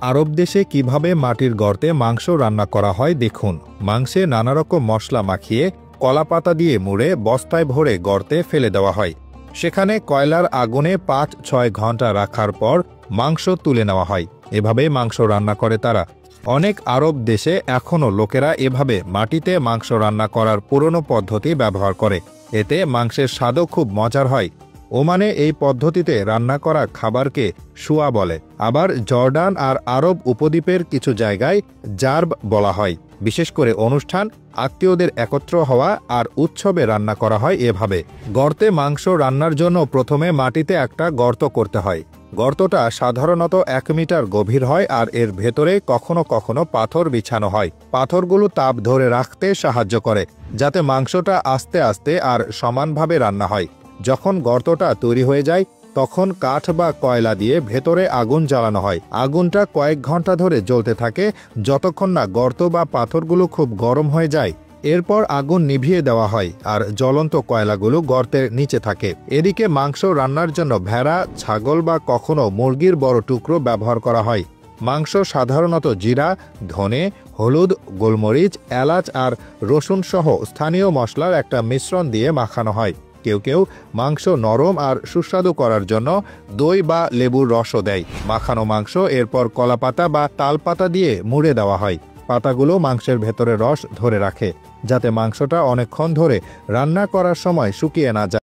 আরব দেশে কিভাবে মাটির গর্তে মাংস রান্না করা হয় দেখুন। মাংসে নানা রকম মশলা মাখিয়ে কলাপাতা দিয়ে মুড়ে বস্তায় ভরে গর্তে ফেলে দেওয়া হয়। সেখানে কয়লার আগুনে ৫-৬ ঘন্টা রাখার পর মাংস তুলে নেওয়া হয়। এভাবে মাংস রান্না করে তারা। অনেক আরব দেশে এখনও লোকেরা এভাবে মাটিতে মাংস রান্না করার পুরনো পদ্ধতি ব্যবহার করে। এতে মাংসের স্বাদও খুব মজার হয়। ওমানে এই পদ্ধতিতে রান্না করা খাবারকে শুয়া বলে। আবার জর্ডান আর আরব উপদ্বীপের কিছু জায়গায় জার্ব বলা হয়। বিশেষ করে অনুষ্ঠান, আত্মীয়দের একত্র হওয়া আর উৎসবে রান্না করা হয় এভাবে। গর্তে মাংস রান্নার জন্য প্রথমে মাটিতে একটা গর্ত করতে হয়। গর্তটা সাধারণত ১ মিটার গভীর হয় আর এর ভেতরে কখনো কখনো পাথর বিছানো হয়। পাথরগুলো তাপ ধরে রাখতে সাহায্য করে, যাতে মাংসটা আস্তে আস্তে আর সমানভাবে রান্না হয়। যখন গর্তটা তৈরি হয়ে যায় তখন কাঠ বা কয়লা দিয়ে ভেতরে আগুন জ্বালানো হয়। আগুনটা কয়েক ঘন্টা ধরে জ্বলতে থাকে যতক্ষণ না গর্ত বা পাথরগুলো খুব গরম হয়ে যায়। এরপর আগুন নিভিয়ে দেওয়া হয় আর জ্বলন্ত কয়লাগুলো গর্তের নিচে থাকে। এদিকে মাংস রান্নার জন্য ভেড়া, ছাগল বা কখনো মুরগির বড় টুকরো ব্যবহার করা হয়। মাংস সাধারণত জিরা, ধনে, হলুদ, গোলমরিচ, এলাচ আর রসুন সহ স্থানীয় মশলার একটা মিশ্রণ দিয়ে মাখানো হয়। কেউ কেউ মাংস নরম আর সুস্বাদু করার জন্য দই বা লেবুর রসও দেয়। মাখানো মাংস এরপর কলাপাতা বা তালপাতা দিয়ে মুড়ে দেওয়া হয়। পাতাগুলো মাংসের ভেতরে রস ধরে রাখে, যাতে মাংসটা অনেকক্ষণ ধরে রান্না করার সময় শুকিয়ে না যায়।